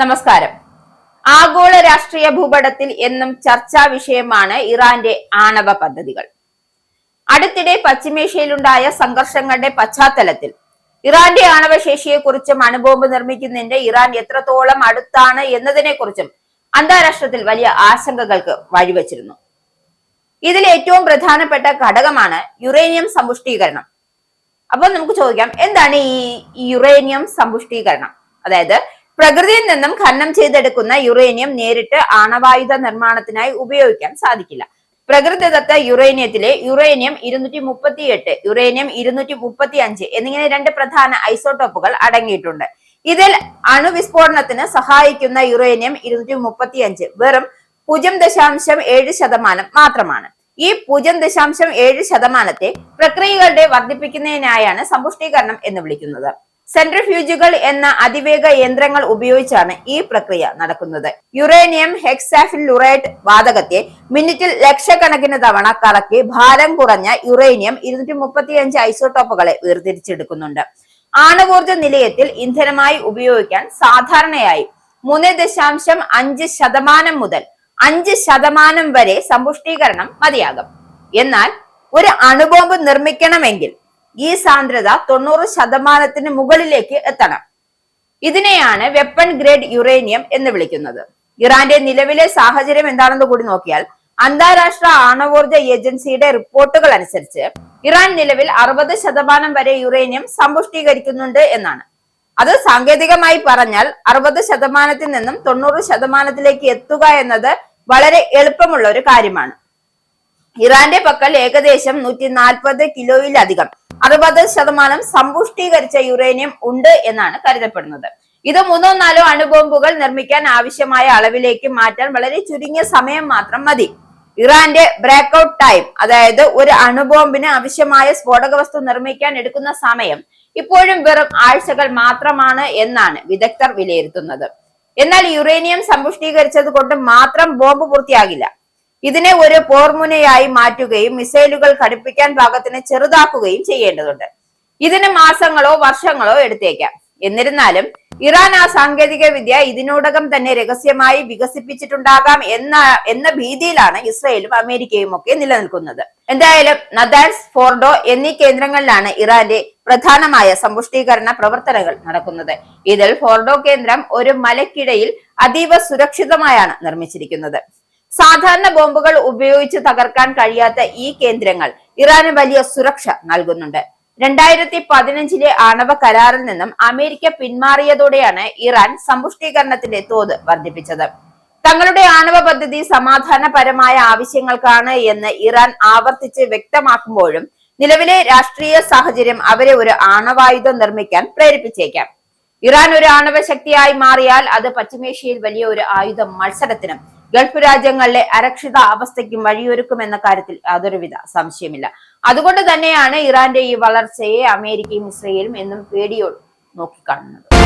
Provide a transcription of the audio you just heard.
നമസ്കാരം. ആഗോള രാഷ്ട്രീയ ഭൂപടത്തിൽ എന്നും ചർച്ചാ വിഷയമാണ് ഇറാന്റെ ആണവ പദ്ധതികൾ. അടുത്തിടെ പശ്ചിമേഷ്യയിലുണ്ടായ സംഘർഷങ്ങളുടെ പശ്ചാത്തലത്തിൽ ഇറാന്റെ ആണവശേഷിയെക്കുറിച്ചും അണുബോംബ് നിർമ്മിക്കുന്നതിന്റെ ഇറാൻ എത്രത്തോളം അടുത്താണ് എന്നതിനെക്കുറിച്ചും അന്താരാഷ്ട്രത്തിൽ വലിയ ആശങ്കകൾക്ക് വഴിവെച്ചിരുന്നു. ഇതിൽ ഏറ്റവും പ്രധാനപ്പെട്ട ഘടകമാണ് യുറേനിയം സമ്പുഷ്ടീകരണം. അപ്പോൾ നമുക്ക് ചോദിക്കാം, എന്താണ് ഈ യുറേനിയം സമ്പുഷ്ടീകരണം? അതായത് പ്രകൃതിയിൽ നിന്നും ഖനനം ചെയ്തെടുക്കുന്ന യുറേനിയം നേരിട്ട് ആണവായുധ നിർമ്മാണത്തിനായി ഉപയോഗിക്കാൻ സാധിക്കില്ല. പ്രകൃതിദത്ത യുറേനിയത്തിലെ യുറേനിയം 238, യുറേനിയം 235 എന്നിങ്ങനെ രണ്ട് പ്രധാന ഐസോട്ടോപ്പുകൾ അടങ്ങിയിട്ടുണ്ട്. ഇതിൽ അണുവിസ്ഫോടനത്തിന് സഹായിക്കുന്ന യുറേനിയം 235 വെറും 0.7% മാത്രമാണ്. ഈ 0.7% പ്രക്രിയകളുടെ വർദ്ധിപ്പിക്കുന്നതിനായാണ് സമ്പുഷ്ടീകരണം എന്ന് വിളിക്കുന്നത്. സെൻട്രിഫ്യൂജുകൾ എന്ന അതിവേഗ യന്ത്രങ്ങൾ ഉപയോഗിച്ചാണ് ഈ പ്രക്രിയ നടക്കുന്നത്. യുറേനിയം ഹെക്സാഫിലുറേറ്റ് വാതകത്തെ മിനിറ്റിൽ ലക്ഷക്കണക്കിന് തവണ കറക്കി ഭാരം കുറഞ്ഞ യുറേനിയം 235 ഐസോട്ടോപ്പുകളെ വേർതിരിച്ചെടുക്കുന്നുണ്ട്. ആണവോർജ നിലയത്തിൽ ഇന്ധനമായി ഉപയോഗിക്കാൻ സാധാരണയായി 3.5% മുതൽ 5% വരെ സമ്പുഷ്ടീകരണം മതിയാകും. എന്നാൽ ഒരു അണുബോംബ് നിർമ്മിക്കണമെങ്കിൽ ഈ സാന്ദ്രത 90% മുകളിലേക്ക് എത്തണം. ഇതിനെയാണ് വെപ്പൺ ഗ്രേഡ് യുറേനിയം എന്ന് വിളിക്കുന്നത്. ഇറാന്റെ നിലവിലെ സാഹചര്യം എന്താണെന്ന് കൂടി നോക്കിയാൽ, അന്താരാഷ്ട്ര ആണവോർജ ഏജൻസിയുടെ റിപ്പോർട്ടുകൾ അനുസരിച്ച് ഇറാൻ നിലവിൽ 60% വരെ യുറേനിയം സമ്പുഷ്ടീകരിക്കുന്നുണ്ട് എന്നാണ്. അത് സാങ്കേതികമായി പറഞ്ഞാൽ 60% നിന്നും 90% എത്തുക എന്നത് വളരെ എളുപ്പമുള്ള ഒരു കാര്യമാണ്. ഇറാന്റെ പക്കൽ ഏകദേശം 140 കിലോയിലധികം 60% സമ്പുഷ്ടീകരിച്ച യുറേനിയം ഉണ്ട് എന്നാണ് കരുതപ്പെടുന്നത്. ഇത് 3-4 അണുബോംബുകൾ നിർമ്മിക്കാൻ ആവശ്യമായ അളവിലേക്ക് മാറ്റാൻ വളരെ ചുരുങ്ങിയ സമയം മാത്രം മതി. ഇറാന്റെ ബ്രേക്ക്ഔട്ട് ടൈം, അതായത് ഒരു അണുബോംബിന് ആവശ്യമായ സ്ഫോടക വസ്തു നിർമ്മിക്കാൻ എടുക്കുന്ന സമയം ഇപ്പോഴും വെറും ആഴ്ചകൾ മാത്രമാണ് എന്നാണ് വിദഗ്ധർ വിലയിരുത്തുന്നത്. എന്നാൽ യുറേനിയം സമ്പുഷ്ടീകരിച്ചത് കൊണ്ട് മാത്രം ബോംബ് പൂർത്തിയാകില്ല. ഇതിനെ ഒരു പോർമുനയായി മാറ്റുകയും മിസൈലുകൾ ഘടിപ്പിക്കാൻ പാകത്തിന് ചെറുതാക്കുകയും ചെയ്യേണ്ടതുണ്ട്. ഇതിന് മാസങ്ങളോ വർഷങ്ങളോ എടുത്തേക്കാം. എന്നിരുന്നാലും ഇറാൻ ആ സാങ്കേതിക വിദ്യ ഇതിനോടകം തന്നെ രഹസ്യമായി വികസിപ്പിച്ചിട്ടുണ്ടാകാം എന്ന ഭീതിയിലാണ് ഇസ്രയേലും അമേരിക്കയും ഒക്കെ നിലനിൽക്കുന്നത്. എന്തായാലും നദാൻസ്, ഫോർഡോ എന്നീ കേന്ദ്രങ്ങളിലാണ് ഇറാന്റെ പ്രധാനമായ സമ്പുഷ്ടീകരണ പ്രവർത്തനങ്ങൾ നടക്കുന്നത്. ഇതിൽ ഫോർഡോ കേന്ദ്രം ഒരു മലക്കിടയിൽ അതീവ സുരക്ഷിതമായാണ് നിർമ്മിച്ചിരിക്കുന്നത്. സാധാരണ ബോംബുകൾ ഉപയോഗിച്ച് തകർക്കാൻ കഴിയാത്ത ഈ കേന്ദ്രങ്ങൾ ഇറാന് വലിയ സുരക്ഷ നൽകുന്നുണ്ട്. 2015 ആണവ കരാറിൽ നിന്നും അമേരിക്ക പിന്മാറിയതോടെയാണ് ഇറാൻ സമ്പുഷ്ടീകരണത്തിന്റെ തോത് വർദ്ധിപ്പിച്ചത്. തങ്ങളുടെ ആണവ പദ്ധതി സമാധാനപരമായ ആവശ്യങ്ങൾക്കാണ് എന്ന് ഇറാൻ ആവർത്തിച്ച് വ്യക്തമാക്കുമ്പോഴും നിലവിലെ രാഷ്ട്രീയ സാഹചര്യം അവരെ ഒരു ആണവായുധം നിർമ്മിക്കാൻ പ്രേരിപ്പിച്ചേക്കാം. ഇറാൻ ഒരു ആണവ ശക്തിയായി മാറിയാൽ അത് പശ്ചിമേഷ്യയിൽ വലിയ ഒരു ആയുധ മത്സരത്തിനും ഗൾഫ് രാജ്യങ്ങളിലെ അരക്ഷിത അവസ്ഥയ്ക്കും വഴിയൊരുക്കുമെന്ന കാര്യത്തിൽ യാതൊരുവിധ സംശയമില്ല. അതുകൊണ്ട് തന്നെയാണ് ഇറാന്റെ ഈ വളർച്ചയെ അമേരിക്കയും ഇസ്രയേലും എന്നും പേടിയോട് നോക്കിക്കാണുന്നത്.